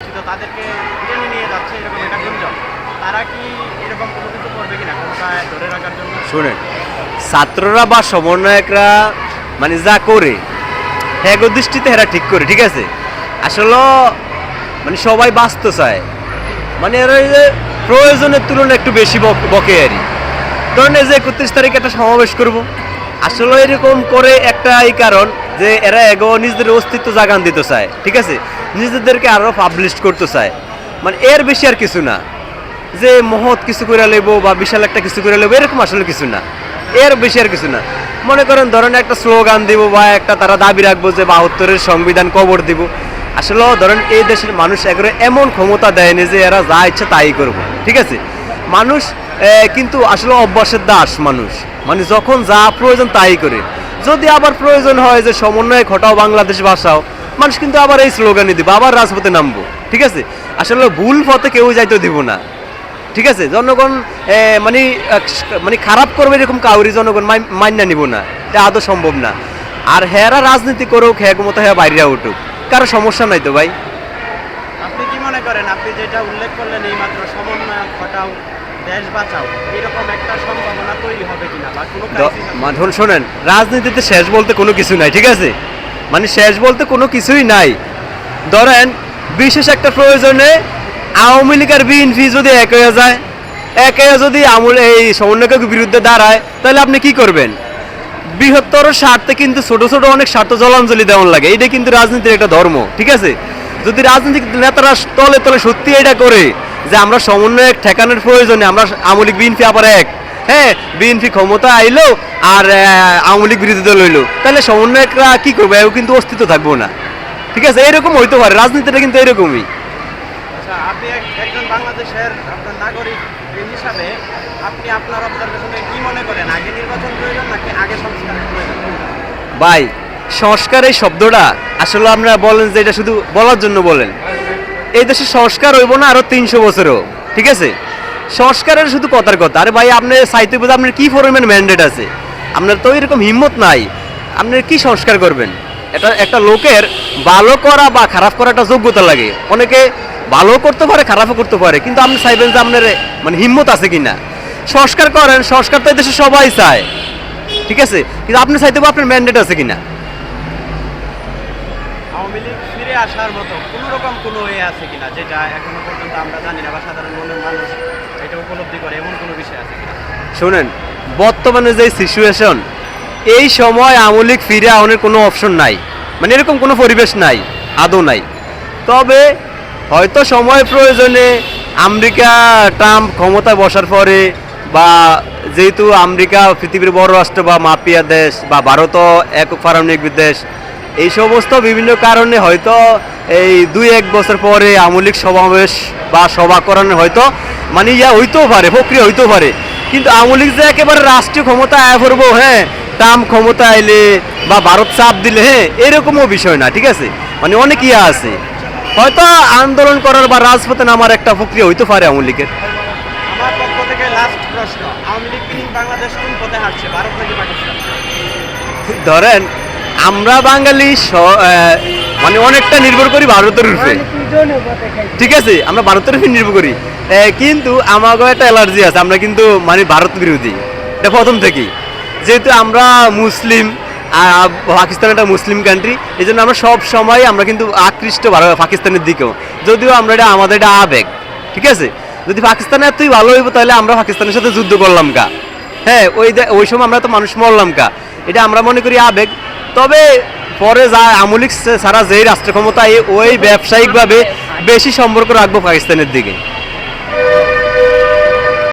তাদেরকে টেনে নিয়ে যাচ্ছে এরকম একটা গুঞ্জন, তারা কি এরকম কোনো কিছু করবে কিনা ক্ষমতায় ধরে রাখার জন্য? শুনেন, ছাত্ররা বা সমন্বয়করা মানে যা করে হ্যাঁ দৃষ্টিতে এরা ঠিক করে, ঠিক আছে। আসলে মানে সবাই বাঁচতে চায়, মানে এরা এই যে প্রয়োজনের তুলনায় একটু বেশি বকে আরই। ধরেন এই যে 31 তারিখে একটা সমাবেশ করব, আসলে এরকম করে একটা এই কারণ যে এরা এগো নিজেদের অস্তিত্ব জাগান দিতে চায়, ঠিক আছে, নিজেদেরকে আরও পাবলিশ করতে চায়, মানে এর বেশি আর কিছু না। যে মহৎ কিছু করে লেবো বা বিশাল একটা কিছু করে লেবো এরকম আসলে কিছু না, এর বেশি আর কিছু না। মনে করেন ধরেন একটা স্লোগান দিব বা একটা তারা দাবি রাখবো যে 72-এর সংবিধান কবর দিব। আসলে ধরেন এই দেশের মানুষ একবারে এমন ক্ষমতা দেয়নি যে এরা যা ইচ্ছা তাই করবো, ঠিক আছে। মানুষ কিন্তু আসলে অভ্যাসের দাস মানুষ, মানে যখন যা প্রয়োজন তাই করে। যদি আবার প্রয়োজন হয় যে সমন্বয় ঘটাও বাংলাদেশ বাসাও, মানুষ কিন্তু আবার এই স্লোগানই দিব, আবার রাজপথে নামবো, ঠিক আছে। আসলে ভুল পথে কেউ যাইতে দিব না, ঠিক আছে। জনগণ মানে মানে খারাপ করবে এরকম কাউরি জনগণ মান্য নিব না, এটা আদৌ সম্ভব না। আর হেরা রাজনীতি করুক, হ্যাঁ মতো হ্যাঁ বাইরে উঠুক, কারো সমস্যা নাই তো ভাই। আপনি কি মনে করেন, আপনি যেটা উল্লেখ করলেন এই মাত্র সমন্বয় ঘটাও দেশ বাঁচাও, এরকম একটা সম্ভাবনা তৈরি হবে কিনা বা কোনো মাধন শোনেন, রাজনীতিতে শেষ বলতে কোনো কিছু নাই, ঠিক আছে, মানে শেষ বলতে কোনো কিছুই নাই। ধরেন বিশেষ একটা প্রয়োজনে আওয়ামী লীগ আর বিএনপি যদি এক হয়ে যায়, এক হয়ে যদি এই সমন্বয়কের বিরুদ্ধে দাঁড়ায়, তাহলে আপনি কি করবেন? বৃহত্তর স্বার্থে কিন্তু ছোট ছোট অনেক স্বার্থ জলাঞ্জলি দেওয়ার লাগে, এটা কিন্তু রাজনীতির একটা ধর্ম, ঠিক আছে। যদি রাজনৈতিক নেতারা তলে তলে সত্যি এটা করে যে আমরা সমন্বয় ঠেকানোর প্রয়োজনে আমরা আওয়ামী লীগ বিএনপি আবার এক, হ্যাঁ বিএনপি ক্ষমতা আইলো আর আওয়ামী লীগ বিরোধী দল হইলো, তাহলে সমন্বয়করা কি করবে? এও কিন্তু অস্তিত্ব থাকবো না, ঠিক আছে। এরকম হইতে পারে, রাজনীতিটা কিন্তু এরকমই। আচ্ছা, আপনি একজন বাংলাদেশের আপনার নাগরিক হিসাবে আপনি আপনার অবজারভেশনে কি মনে করেন, আগে নির্বাচন প্রয়োজন নাকি আগে সংস্কার প্রয়োজন? ভাই, সংস্কার এই শব্দটা আসলে আপনারা বলেন যে এটা শুধু বলার জন্য বলেন। এই দেশে সংস্কার হইব না আরো 300 বছরও, ঠিক আছে। সংস্কারের শুধু কথার কথা। আরে ভাই, আপনি চাইতে বোধ আপনার কি ফরমের ম্যান্ডেট আছে? আপনার তো এরকম হিম্মত নাই, আপনি কি সংস্কার করবেন? এটা একটা লোকের ভালো করা বা খারাপ করা একটা যোগ্যতা লাগে। অনেকে ভালো করতে পারে, খারাপও করতে পারে, কিন্তু আপনি চাইবেন যে আপনার মানে হিম্মত আছে কিনা। সংস্কার করেন, সংস্কার তো এই দেশে সবাই চায়, ঠিক আছে, কিন্তু আপনি চাইতে আপনার ম্যান্ডেট আছে কিনা। আওয়ামী লীগ ফিরে আসার মতো কোনো রকম কোনো আছে কিনা, যেটা এখনো পর্যন্ত আমরা জানি না বা সাধারণ মনের মানুষ এটা উপলব্ধি করে, এমন কোনো বিষয় আছে কিনা? শুনেন, বর্তমানে যে সিচুয়েশন, এই সময় আওয়ামী লীগ ফিরে আওয়ানোর কোনো অপশন নাই, মানে এরকম কোনো পরিবেশ নাই, আদৌ নাই। তবে হয়তো সময় প্রয়োজনে আমেরিকা ট্রাম্প ক্ষমতায় বসার পরে বা যেহেতু আমেরিকা পৃথিবীর বড় রাষ্ট্র বা মাফিয়া দেশ বা ভারতও একক পারমাণবিক দেশ, এই সমস্ত বিভিন্ন কারণে হয়তো এই 2-1 বছর পরে আওয়ামী লীগ সমাবেশ বা সভা করানো হয়তো মানে হইতেও পারে, প্রক্রিয়া হইতেও পারে। কিন্তু আওয়ামী লীগ যে একেবারে রাষ্ট্রীয় ক্ষমতা আয় করবো, হ্যাঁ ট্রাম্প ক্ষমতা আইলে বা ভারত চাপ দিলে, হ্যাঁ এরকমও বিষয় না, ঠিক আছে। মানে অনেক ইয়ে আছে, হয়তো আন্দোলন করার বা রাজপথে নামার একটা প্রক্রিয়া হইতে পারে আওয়ামী লীগের। আমার পক্ষ থেকে লাস্ট প্রশ্ন, আওয়ামী লীগ বাংলাদেশ কোন পথে হাঁটছে, ভারত নাকি পাকিস্তান? ধরেন আমরা বাঙালি মানে অনেকটা নির্ভর করি ভারতের উপরে, ঠিক আছে, আমরা ভারতের উপরে নির্ভর করি, কিন্তু আমাকে একটা অ্যালার্জি আছে, আমরা কিন্তু মানে ভারত বিরোধী এটা প্রথম থেকেই। যেহেতু আমরা মুসলিম, পাকিস্তান একটা মুসলিম কান্ট্রি, এই জন্য আমরা সব সময় আমরা কিন্তু আকৃষ্ট পাকিস্তানের দিকেও, যদিও আমরা এটা আমাদের এটা আবেগ, ঠিক আছে। যদি পাকিস্তানে এতই ভালো হইব তাহলে আমরা পাকিস্তানের সাথে যুদ্ধ করলাম কা, হ্যাঁ ওই সময় আমরা তো মানুষ মরলাম কা, এটা আমরা মনে করি আবেগ। তবে পরে যা আওয়ামী লীগ ছাড়া যেই রাষ্ট্র ক্ষমতায় ওই ব্যবসায়িকভাবে বেশি সম্পর্ক রাখবো পাকিস্তানের দিকে।